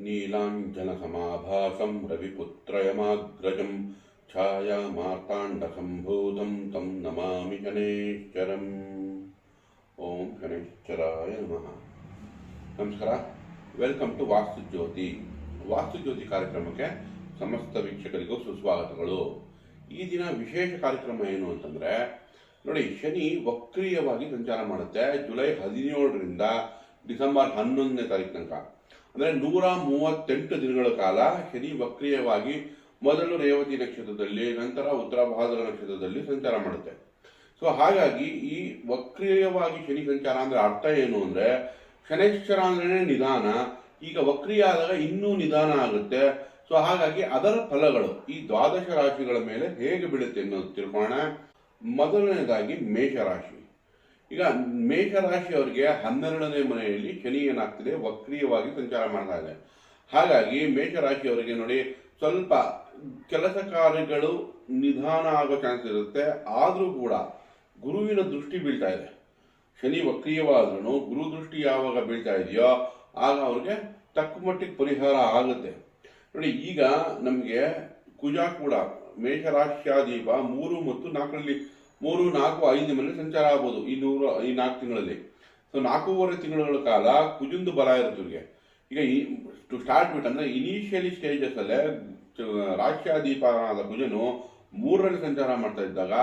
नीलाञ्जनसमाभासं रविपुत्रयमाग्रजं छायामार्ताण्डसम्भूतं तं नमामि शनैश्चरम्। ಓಂ ಶನೈಶ್ಚರಾಯ ನಮಃ. ನಮಸ್ಕಾರ, ವೆಲ್ಕಮ್ ಟು ವಾಸ್ತುಜ್ಯೋತಿ. ವಾಸ್ತುಜ್ಯೋತಿ ಕಾರ್ಯಕ್ರಮಕ್ಕೆ ಸಮಸ್ತ ವೀಕ್ಷಕರಿಗೂ ಸುಸ್ವಾಗತಗಳು. ಈ ದಿನ ವಿಶೇಷ ಕಾರ್ಯಕ್ರಮ ಏನು ಅಂತಂದ್ರೆ ನೋಡಿ, ಶನಿ ವಕ್ರೀಯವಾಗಿ ಸಂಚಾರ ಮಾಡುತ್ತೆ ಜುಲೈ 17ರಿಂದ ಡಿಸೆಂಬರ್ 11ನೇ ತಾರೀಕು ತನಕ. ಅಂದರೆ 138 ದಿನಗಳ ಕಾಲ ಶನಿ ವಕ್ರೀಯವಾಗಿ ಮೊದಲು ರೇವತಿ ನಕ್ಷತ್ರದಲ್ಲಿ, ನಂತರ ಉತ್ತರ ಭಾದ್ರ ನಕ್ಷತ್ರದಲ್ಲಿ ಸಂಚಾರ ಮಾಡುತ್ತೆ. ಸೊ ಹಾಗಾಗಿ ಈ ವಕ್ರೀಯವಾಗಿ ಶನಿ ಸಂಚಾರ ಅಂದ್ರೆ ಅರ್ಥ ಏನು ಅಂದ್ರೆ, ಶನೈಶ್ಚರ ಅಂದ್ರೆ ನಿಧಾನ, ಈಗ ವಕ್ರೀಯ ಆದಾಗ ಇನ್ನೂ ನಿಧಾನ ಆಗುತ್ತೆ. ಸೊ ಹಾಗಾಗಿ ಅದರ ಫಲಗಳು ಈ ದ್ವಾದಶ ರಾಶಿಗಳ ಮೇಲೆ ಹೇಗೆ ಬೀಳುತ್ತೆ ಅನ್ನೋದು ತಿಳ್ಕೋಣ. ಮೊದಲನೇದಾಗಿ ಮೇಷರಾಶಿ. ಈಗ ಮೇಷರಾಶಿಯವರಿಗೆ 12ನೇ ಮನೆಯಲ್ಲಿ ಶನಿ ಏನಾಗ್ತಿದೆ, ವಕ್ರೀಯವಾಗಿ ಸಂಚಾರ ಮಾಡ್ತಾ ಇದೆ. ಹಾಗಾಗಿ ಮೇಷರಾಶಿಯವರಿಗೆ ನೋಡಿ, ಸ್ವಲ್ಪ ಕೆಲಸ ಕಾರ್ಯಗಳು ನಿಧಾನ ಆಗೋ ಚಾನ್ಸ್ ಇರುತ್ತೆ. ಆದ್ರೂ ಕೂಡ ಗುರುವಿನ ದೃಷ್ಟಿ ಬೀಳ್ತಾ ಇದೆ. ಶನಿ ವಕ್ರೀಯವಾದ್ರೂ ಗುರು ದೃಷ್ಟಿ ಯಾವಾಗ ಬೀಳ್ತಾ ಇದೆಯೋ ಆಗ ಅವ್ರಿಗೆ ತಕ್ಕ ಮಟ್ಟಿಗೆ ಪರಿಹಾರ ಆಗುತ್ತೆ. ನೋಡಿ, ಈಗ ನಮಗೆ ಕುಜ ಕೂಡ ಮೇಷರಾಶ್ಯಾದೀಪ 3 ಮತ್ತು 4ರಲ್ಲಿ 3, 4, 5 ಮೇಲೆ ಸಂಚಾರ ಆಗ್ಬೋದು ಈ 4 ತಿಂಗಳಲ್ಲಿ. ಸೊ 4.5 ತಿಂಗಳ ಕಾಲ ಕುಜಂದು ಬಲ ಇರುತ್ತೆ ಇವ್ರಿಗೆ. ಈಗ ಟು ಸ್ಟಾರ್ಟ್ ಬಿಟ್ ಅಂದ್ರೆ ಇನಿಷಿಯಲಿ ಸ್ಟೇಜಸ್ ಅಲ್ಲೇ ರಾಶ್ಯಾದೀಪ ಆದ ಕುಜನು 3ರಲ್ಲಿ ಸಂಚಾರ ಮಾಡ್ತಾ ಇದ್ದಾಗ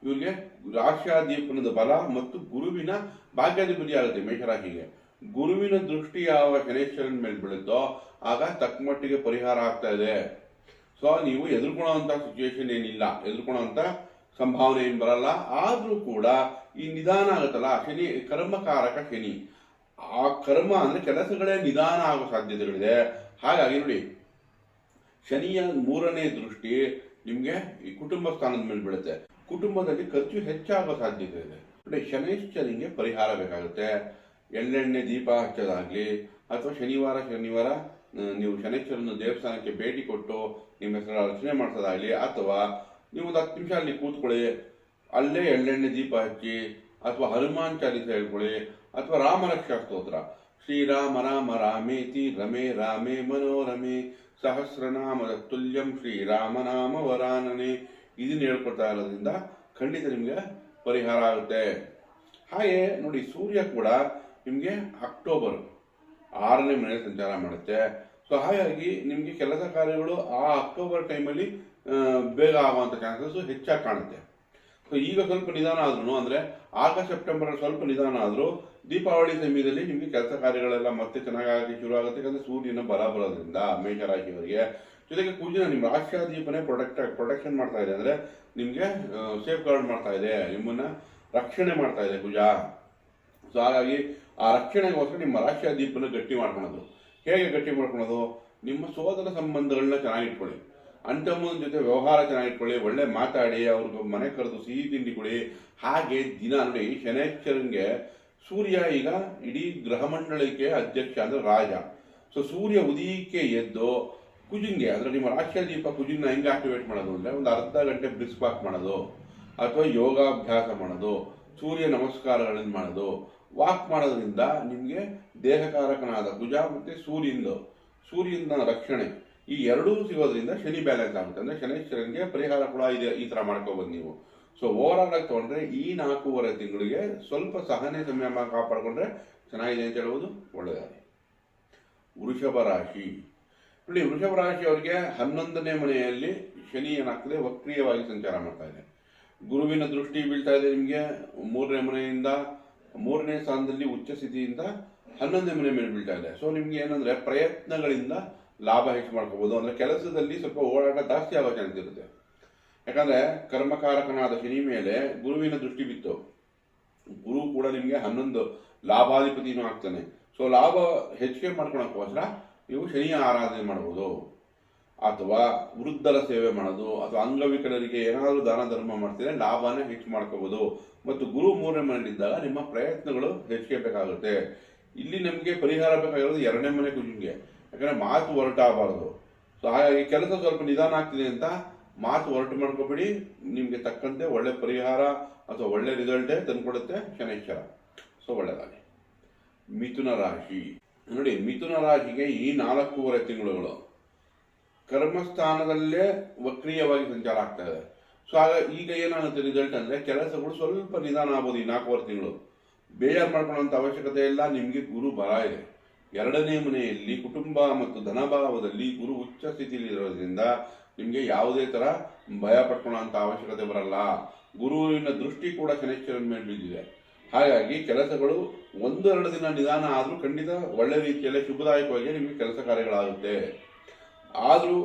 ಇವ್ರಿಗೆ ರಾಶ್ಯಾದೀಪನದ ಬಲ ಮತ್ತು ಗುರುವಿನ ಭಾಗ್ಯಾಧಿಪತಿ ಆಗುತ್ತೆ ಮೇಷರಾಶಿಗೆ. ಗುರುವಿನ ದೃಷ್ಟಿ ಯಾವ ಶನೈಶ್ವರನ ಮೇಲೆ ಬೀಳುತ್ತೋ ಆಗ ತಕ್ಕ ಮಟ್ಟಿಗೆ ಪರಿಹಾರ ಆಗ್ತಾ ಇದೆ. ಸೊ ನೀವು ಎದುರ್ಕೊಳ್ಳೋಂಥ ಸಿಚುವೇಶನ್ ಏನಿಲ್ಲ, ಎದುರ್ಕೊಳ್ಳೋಂಥ ಸಂಭಾವನೆ ಏನು ಬರಲ್ಲ. ಆದ್ರೂ ಕೂಡ ಈ ನಿಧಾನ ಆಗುತ್ತಲ್ಲ, ಶನಿ ಕರ್ಮಕಾರಕ ಶನಿ, ಆ ಕರ್ಮ ಅಂದ್ರೆ ಕೆಲಸಗಳೇ ನಿಧಾನ ಆಗೋ ಸಾಧ್ಯತೆಗಳಿದೆ. ಹಾಗಾಗಿ ನೋಡಿ, ಶನಿಯ 3ನೇ ದೃಷ್ಟಿ ನಿಮ್ಗೆ ಈ ಕುಟುಂಬ ಸ್ಥಾನದ ಮೇಲೆ ಬೀಳುತ್ತೆ. ಕುಟುಂಬದಲ್ಲಿ ಖರ್ಚು ಹೆಚ್ಚಾಗೋ ಸಾಧ್ಯತೆ ಇದೆ. ನೋಡಿ, ಶನೈಶ್ಚರಿಗೆ ಪರಿಹಾರ ಬೇಕಾಗುತ್ತೆ. ಎಳ್ಳೆಣ್ಣೆ ದೀಪ ಹಚ್ಚೋದಾಗ್ಲಿ, ಅಥವಾ ಶನಿವಾರ ನೀವು ಶನೈಶ್ವರನ ದೇವಸ್ಥಾನಕ್ಕೆ ಭೇಟಿ ಕೊಟ್ಟು ನಿಮ್ಮ ಹೆಸರ ರಚನೆ ಮಾಡಿಸೋದಾಗ್ಲಿ, ಅಥವಾ ನೀವು ಒಂದು 10 ನಿಮಿಷ ಅಲ್ಲಿ ಕೂತ್ಕೊಳ್ಳಿ, ಅಲ್ಲೇ ಎಳ್ಳೆಣ್ಣೆ ದೀಪ ಹಚ್ಚಿ, ಅಥವಾ ಹನುಮಾನ್ ಚಾಲಿಸ ಹೇಳ್ಕೊಳ್ಳಿ, ಅಥವಾ ರಾಮರಕ್ಷಾ ಸ್ತೋತ್ರ, ಶ್ರೀರಾಮ ರಾಮ ರಾಮೇತಿ ರಮೇ ರಾಮೇ ಮನೋರಮೆ ಸಹಸ್ರನಾಮದ ತುಲ್ಯಂ ಶ್ರೀರಾಮನಾಮ ವರಾನನೆ, ಇದನ್ನ ಹೇಳ್ಕೊಡ್ತಾ ಇರೋದ್ರಿಂದ ಖಂಡಿತ ನಿಮಗೆ ಪರಿಹಾರ ಆಗುತ್ತೆ. ಹಾಗೆ ನೋಡಿ, ಸೂರ್ಯ ಕೂಡ ನಿಮಗೆ ಅಕ್ಟೋಬರ್ 6ನೇ ಮನೆಯಲ್ಲಿ ಸಂಚಾರ ಮಾಡುತ್ತೆ. ಸೊ ಹಾಗಾಗಿ ನಿಮಗೆ ಕೆಲಸ ಕಾರ್ಯಗಳು ಆ ಅಕ್ಟೋಬರ್ ಟೈಮಲ್ಲಿ ಬೇಗ ಆಗುವಂಥ ಚಾನ್ಸಸ್ ಹೆಚ್ಚಾಗಿ ಕಾಣುತ್ತೆ. ಸೊ ಈಗ ಸ್ವಲ್ಪ ನಿಧಾನ ಆದ್ರೂ, ಅಂದ್ರೆ ಆಗಸ್ಟ್ ಸೆಪ್ಟೆಂಬರ್ ಸ್ವಲ್ಪ ನಿಧಾನ ಆದ್ರೂ ದೀಪಾವಳಿ ಸಮಯದಲ್ಲಿ ನಿಮಗೆ ಕೆಲಸ ಕಾರ್ಯಗಳೆಲ್ಲ ಮತ್ತೆ ಚೆನ್ನಾಗಿ ಶುರು ಆಗುತ್ತೆ. ಯಾಕಂದ್ರೆ ಸೂರ್ಯನ ಬಲ ಬರೋದ್ರಿಂದ ಮೇಷರಾಶಿಯವರಿಗೆ. ಜೊತೆಗೆ ಕುಜನ ನಿಮ್ಮ ರಾಶ್ಯಾದೀಪನೇ ಪ್ರೊಟೆಕ್ಷನ್ ಮಾಡ್ತಾ ಇದೆ, ಅಂದ್ರೆ ನಿಮ್ಗೆ ಸೇಫ್ ಗಾರ್ಡ್ ಮಾಡ್ತಾ ಇದೆ, ನಿಮ್ಮನ್ನ ರಕ್ಷಣೆ ಮಾಡ್ತಾ ಇದೆ ಕುಜ. ಸೊ ಹಾಗಾಗಿ ಆ ರಕ್ಷಣೆಗೋಸ್ಕರ ನಿಮ್ಮ ರಾಶ್ಯಾದೀಪನ ಗಟ್ಟಿ ಮಾಡ್ಕೊಳೋದು. ಹೇಗೆ ಗಟ್ಟಿ ಮಾಡ್ಕೊಳೋದು? ನಿಮ್ಮ ಸೋದರ ಸಂಬಂಧಗಳನ್ನ ಚೆನ್ನಾಗಿಟ್ಕೊಳ್ಳಿ, ಅಂಟಮ್ಮನ ಜೊತೆ ವ್ಯವಹಾರ ಚೆನ್ನಾಗಿಟ್ಕೊಳ್ಳಿ, ಒಳ್ಳೆ ಮಾತಾಡಿ, ಅವ್ರಿಗೆ ಮನೆ ಕರೆದು ಸಿಹಿ ತಿಂಡಿ ಕೊಡಿ. ಹಾಗೆ ದಿನ ನೋಡಿ, ಶನೈಶ್ಚರನ್ಗೆ ಸೂರ್ಯ ಈಗ ಇಡೀ ಗ್ರಹ ಮಂಡಳಕ್ಕೆ ಅಧ್ಯಕ್ಷ ಅಂದ್ರೆ ರಾಜ. ಸೊ ಸೂರ್ಯ ಉದಯಕ್ಕೆ ಎದ್ದು ಕುಜಿನ್ಗೆ ಅಂದ್ರೆ ನಿಮ್ಮ ರಾಶ್ಯಾದೀಪ ಕುಜಿನ್ನ ಹೆಂಗೆ ಆಕ್ಟಿವೇಟ್ ಮಾಡೋದು ಅಂದ್ರೆ, ಒಂದು ಅರ್ಧ ಗಂಟೆ ಬ್ರಿಸ್ಕ್ ವಾಕ್ ಮಾಡೋದು, ಅಥವಾ ಯೋಗಾಭ್ಯಾಸ ಮಾಡೋದು, ಸೂರ್ಯ ನಮಸ್ಕಾರಗಳನ್ನು ಮಾಡೋದು. ವಾಕ್ ಮಾಡೋದ್ರಿಂದ ನಿಮ್ಗೆ ದೇಹಕಾರಕನಾದ ಕುಜ ಮತ್ತೆ ಸೂರ್ಯನ ರಕ್ಷಣೆ ಈ ಎರಡೂ ಸಿಗೋದ್ರಿಂದ ಶನಿ ಬ್ಯಾಲೆನ್ಸ್ ಆಗುತ್ತೆ. ಅಂದ್ರೆ ಶನೈಶ್ವರನ್ಗೆ ಪರಿಹಾರ ಕೂಡ ಇದೆ. ಈ ತರ ಮಾಡ್ಕೋಬಹುದು ನೀವು. ಸೊ ಓವರ್ ಆಲ್ ಆಗಿ ತಗೊಂಡ್ರೆ ಈ 4.5 ತಿಂಗಳಿಗೆ ಸ್ವಲ್ಪ ಸಹನೆ ಸಂಯಮ ಕಾಪಾಡ್ಕೊಂಡ್ರೆ ಚೆನ್ನಾಗಿದೆ ಅಂತ ಹೇಳ್ಬೋದು, ಒಳ್ಳೆಯದಾಗಿ. ವೃಷಭ ರಾಶಿ ನೋಡಿ, ವೃಷಭ ರಾಶಿ ಅವರಿಗೆ 11ನೇ ಮನೆಯಲ್ಲಿ ಶನಿ ಏನಾಗ್ತದೆ, ವಕ್ರೀಯವಾಗಿ ಸಂಚಾರ ಮಾಡ್ತಾ ಇದೆ. ಗುರುವಿನ ದೃಷ್ಟಿ ಬೀಳ್ತಾ ಇದೆ ನಿಮ್ಗೆ 3ನೇ ಮನೆಯಿಂದ, 3ನೇ ಸ್ಥಾನದಲ್ಲಿ ಉಚ್ಚ ಸ್ಥಿತಿಯಿಂದ 11ನೇ ಮನೆ ಮೇಲೆ ಬೀಳ್ತಾ ಇದೆ. ಸೊ ನಿಮ್ಗೆ ಏನಂದ್ರೆ ಪ್ರಯತ್ನಗಳಿಂದ ಲಾಭ ಹೆಚ್ಚು ಮಾಡ್ಕೋಬಹುದು. ಅಂದ್ರೆ ಕೆಲಸದಲ್ಲಿ ಸ್ವಲ್ಪ ಓಡಾಟ ಜಾಸ್ತಿ ಆಗೋ ಚಾನ್ಸ್ ಇರುತ್ತೆ. ಯಾಕಂದ್ರೆ ಕರ್ಮಕಾರಕನಾದ ಶನಿ ಮೇಲೆ ಗುರುವಿನ ದೃಷ್ಟಿ ಬಿತ್ತು. ಗುರು ಕೂಡ ನಿಮ್ಗೆ 11 ಲಾಭಾಧಿಪತಿನೂ ಆಗ್ತಾನೆ. ಸೊ ಲಾಭ ಹೆಚ್ಚಿಗೆ ಮಾಡ್ಕೊಳಕ್ಕೋಸ್ಕರ ನೀವು ಶನಿಯ ಆರಾಧನೆ ಮಾಡಬಹುದು, ಅಥವಾ ವೃದ್ಧರ ಸೇವೆ ಮಾಡೋದು, ಅಥವಾ ಅಂಗವಿಕಲರಿಗೆ ಏನಾದರೂ ದಾನ ಧರ್ಮ ಮಾಡ್ತಿದ್ರೆ ಲಾಭನ ಹೆಚ್ಚು ಮಾಡ್ಕೋಬಹುದು. ಮತ್ತು ಗುರು 3ನೇ ಮನೆಯಲ್ಲಿದ್ದಾಗ ನಿಮ್ಮ ಪ್ರಯತ್ನಗಳು ಹೆಚ್ಚಿಗೆ ಬೇಕಾಗುತ್ತೆ. ಇಲ್ಲಿ ನಮಗೆ ಪರಿಹಾರ ಬೇಕಾಗಿರೋದು 2ನೇ ಮನೆ ಕುಜಿನ್ಗೆ. ಯಾಕಂದ್ರೆ ಮಾತು ಹೊರಟಾಗಬಾರದು. ಸೊ ಹಾಗಾಗಿ ಕೆಲಸ ಸ್ವಲ್ಪ ನಿಧಾನ ಆಗ್ತಿದೆ ಅಂತ ಮಾತು ಹೊರಟು ಮಾಡ್ಕೋಬೇಡಿ. ನಿಮ್ಗೆ ತಕ್ಕಂತೆ ಒಳ್ಳೆ ಪರಿಹಾರ ಅಥವಾ ಒಳ್ಳೆ ರಿಸಲ್ಟೇ ತಂದ್ಕೊಡುತ್ತೆ ಶನೈಶ್ವರ. ಸೊ ಒಳ್ಳೆದಾಗಿ. ಮಿಥುನ ರಾಶಿ ನೋಡಿ, ಮಿಥುನ ರಾಶಿಗೆ ಈ 4.5 ತಿಂಗಳುಗಳು ಕರ್ಮಸ್ಥಾನದಲ್ಲೇ ವಕ್ರೀಯವಾಗಿ ಸಂಚಾರ ಆಗ್ತಾ ಇದೆ. ಸೊ ಆಗ ಈಗ ಏನಾಗುತ್ತೆ ರಿಸಲ್ಟ್ ಅಂದ್ರೆ ಕೆಲಸಗಳು ಸ್ವಲ್ಪ ನಿಧಾನ ಆಗ್ಬೋದು. ಈ 4.5 ತಿಂಗಳು ಬೇಜಾರು ಮಾಡ್ಕೊಳ್ಳುವಂತ ಅವಶ್ಯಕತೆ ಇಲ್ಲ. ನಿಮಗೆ ಗುರು ಬಲ ಇದೆ. 2ನೇ ಮನೆಯಲ್ಲಿ ಕುಟುಂಬ ಮತ್ತು ಧನಭಾವದಲ್ಲಿ ಗುರು ಉಚ್ಚ ಸ್ಥಿತಿಯಲ್ಲಿ ಇರೋದ್ರಿಂದ ನಿಮಗೆ ಯಾವುದೇ ತರ ಭಯ ಪಡ್ಕೊಳ್ಳುವಂತ ಅವಶ್ಯಕತೆ ಬರಲ್ಲ. ಗುರುವಿನ ದೃಷ್ಟಿ ಕೂಡ ಶನೈಶ್ವರನ ಮೇಲೆ ಬಿದ್ದಿದೆ. ಹಾಗಾಗಿ ಕೆಲಸಗಳು 1-2 ದಿನ ನಿಧಾನ ಆದ್ರೂ ಖಂಡಿತ ಒಳ್ಳೆ ರೀತಿಯಲ್ಲಿ ಶುಭದಾಯಕವಾಗಿ ನಿಮಗೆ ಕೆಲಸ ಕಾರ್ಯಗಳಾಗುತ್ತೆ. ಆದ್ರೂ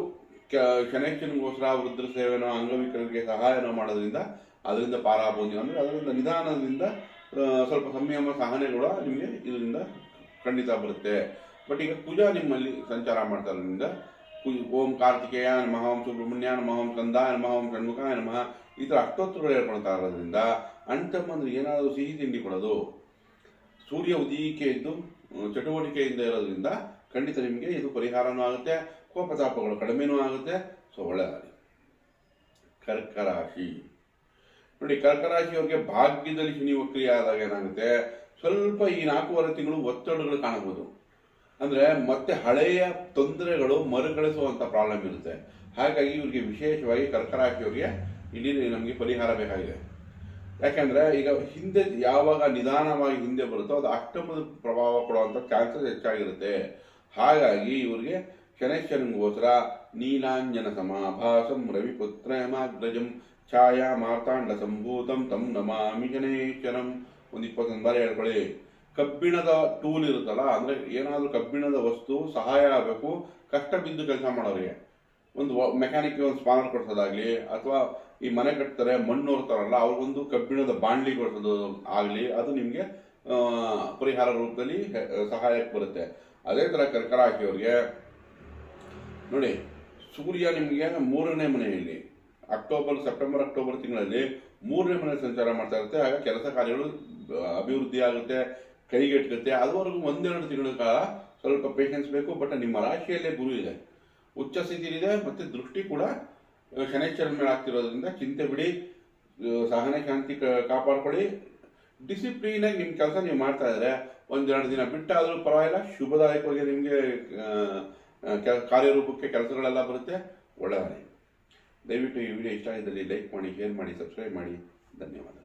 ಶನೈಶ್ವರನಿಗೋಸ್ಕರ ವೃದ್ಧ ಸೇವೆನೋ ಅಂಗವಿಕಲರಿಗೆ ಸಹಾಯನೋ ಮಾಡೋದ್ರಿಂದ ಅದರಿಂದ ಪಾರಾಗಬಹುದು. ಅಂದ್ರೆ ಅದರಿಂದ ನಿಧಾನದಿಂದ ಸ್ವಲ್ಪ ಸಂಯಮ ಸಹನೆಗಳು ನಿಮಗೆ ಇದರಿಂದ ಖಂಡಿತ ಬರುತ್ತೆ. ಬಟ್ ಈಗ ಕುಜ ನಿಮ್ಮಲ್ಲಿ ಸಂಚಾರ ಮಾಡ್ತಾರೋದ್ರಿಂದ ಓಂ ಕಾರ್ತಿಕೇಯ ನಮಃ, ಓಂ ಸುಬ್ರಹ್ಮಣ್ಯ ನಮಃ, ಓಂ ಕಂದಾಯ ನಮಃ, ಓಂ ಷಣ್ಮುಖಾಯ ನಮಃ ಈ ಥರ ಅಷ್ಟೋತ್ತರಗಳು ಹೇಳ್ಕೊಳ್ತಾ ಇರೋದ್ರಿಂದ ಅಣ್ತಮ್ಮಂದ್ರೆ ಏನಾದರೂ ಸಿಹಿ ತಿಂಡಿ ಕೊಡೋದು, ಸೂರ್ಯ ಉದೀಕೆ ಇದ್ದು ಚಟುವಟಿಕೆಯಿಂದ ಇರೋದ್ರಿಂದ ಖಂಡಿತ ನಿಮಗೆ ಇದು ಪರಿಹಾರನೂ ಆಗುತ್ತೆ, ಕೋಪತಾಪಗಳು ಕಡಿಮೆನೂ ಆಗುತ್ತೆ. ಸೊ ಒಳ್ಳೆಯದಾಗಿ. ಕರ್ಕ ರಾಶಿ ನೋಡಿ, ಕರ್ಕ ರಾಶಿಯವರಿಗೆ ಭಾಗ್ಯದಲ್ಲಿ ಶನಿ ವಕ್ರಿಯ ಆದಾಗ ಏನಾಗುತ್ತೆ, ಸ್ವಲ್ಪ ಈ 4.5 ತಿಂಗಳು ಒತ್ತಡಗಳು ಕಾಣಬಹುದು. ಅಂದ್ರೆ ಮತ್ತೆ ಹಳೆಯ ತೊಂದರೆಗಳು ಮರುಕಳಿಸುವಂತ ಪ್ರಾಬ್ಲಮ್ ಇರುತ್ತೆ. ಹಾಗಾಗಿ ಇವ್ರಿಗೆ ವಿಶೇಷವಾಗಿ ಕರ್ಕ ರಾಶಿಯವರಿಗೆ ಇಲ್ಲಿ ನಮಗೆ ಪರಿಹಾರ ಬೇಕಾಗಿದೆ. ಯಾಕಂದ್ರೆ ಈಗ ಹಿಂದೆ ಯಾವಾಗ ನಿಧಾನವಾಗಿ ಹಿಂದೆ ಬರುತ್ತೋ ಅದು ಅಷ್ಟಮದ ಪ್ರಭಾವ ಕೊಡುವಂತ ಚಾನ್ಸಸ್ ಹೆಚ್ಚಾಗಿರುತ್ತೆ. ಹಾಗಾಗಿ ಇವ್ರಿಗೆ ಶನೈಶ್ವರನಿಗೋಸ್ಕರ ನೀಲಾಂಜನ ಸಮಾಭಾಸಂ ರವಿಪುತ್ರಮಾಗ್ರಜಂ ಛಾಯಾ ಮಾರ್ತಾಂಡ ಸಂಭೂತಂ ತಂ ನಮಾಮಿ ಶನೈಶ್ವರಂ ಒಂದು 21 ಬಾರಿ ಹೇಳ್ಕೊಳ್ಳಿ. ಕಬ್ಬಿಣದ ಟೂಲ್ ಇರುತ್ತಲ್ಲ, ಅಂದ್ರೆ ಏನಾದ್ರೂ ಕಬ್ಬಿಣದ ವಸ್ತು ಸಹಾಯ ಆಗಬೇಕು ಕಷ್ಟ ಬಿದ್ದು ಕೆಲಸ ಮಾಡೋರಿಗೆ. ಒಂದು ಮೆಕ್ಯಾನಿಕ್ ಒಂದು ಸ್ಪಾನರ್ ಕೊಡ್ಸೋದಾಗ್ಲಿ, ಅಥವಾ ಈ ಮನೆ ಕಟ್ತಾರೆ ಮಣ್ಣು ಹೊರ್ತಾರಲ್ಲ ಅವ್ರಿಗೊಂದು ಕಬ್ಬಿಣದ ಬಾಂಡ್ಲಿ ಕೊಡ್ಸೋದು ಆಗ್ಲಿ, ಅದು ನಿಮ್ಗೆ ಪರಿಹಾರ ರೂಪದಲ್ಲಿ ಸಹಾಯಕ್ಕೆ ಬರುತ್ತೆ. ಅದೇ ತರ ಕರ್ಕ ರಾಶಿಯವರಿಗೆ ನೋಡಿ, ಸೂರ್ಯ ನಿಮ್ಗೆ 3ನೇ ಮನೆಯಲ್ಲಿ ಸೆಪ್ಟೆಂಬರ್ ಅಕ್ಟೋಬರ್ ತಿಂಗಳಲ್ಲಿ 3ನೇ ಮನೆ ಸಂಚಾರ ಮಾಡ್ತಾ ಇರುತ್ತೆ. ಆಗ ಕೆಲಸ ಕಾರ್ಯಗಳು ಅಭಿವೃದ್ಧಿ ಆಗುತ್ತೆ, ಕೈಗೆಟುತ್ತೆ. ಅದುವರೆಗೂ 1-2 ತಿಂಗಳ ಕಾಲ ಸ್ವಲ್ಪ ಪೇಷನ್ಸ್ ಬೇಕು. ಬಟ್ ನಿಮ್ಮ ರಾಶಿಯಲ್ಲೇ ಗುರು ಇದೆ, ಉಚ್ಚ ಸ್ಥಿತಿಲಿದೆ, ಮತ್ತೆ ದೃಷ್ಟಿ ಕೂಡ ಶನೈಶ್ವರನ ಮೇಲೆ ಆಗ್ತಿರೋದ್ರಿಂದ ಚಿಂತೆ ಬಿಡಿ, ಸಹನೆ ಶಾಂತಿ ಕಾಪಾಡ್ಕೊಳ್ಳಿ. ಡಿಸಿಪ್ಲೀನ್ ಆಗಿ ನಿಮ್ಮ ಕೆಲಸ ನೀವು ಮಾಡ್ತಾ ಇದ್ರೆ 1-2 ದಿನ ಬಿಟ್ಟಾದ್ರೂ ಪರವಾಗಿಲ್ಲ, ಶುಭದಾಯಕವಾಗಿ ನಿಮಗೆ ಕಾರ್ಯರೂಪಕ್ಕೆ ಕೆಲಸಗಳೆಲ್ಲ ಬರುತ್ತೆ. ಒಳ್ಳೆಯದಾಗಿ. ದಯವಿಟ್ಟು ಈ ವಿಡಿಯೋ ಇಷ್ಟ ಆಗಿದ್ದಲ್ಲಿ ಲೈಕ್ ಮಾಡಿ, ಶೇರ್ ಮಾಡಿ, ಸಬ್ಸ್ಕ್ರೈಬ್ ಮಾಡಿ. ಧನ್ಯವಾದ.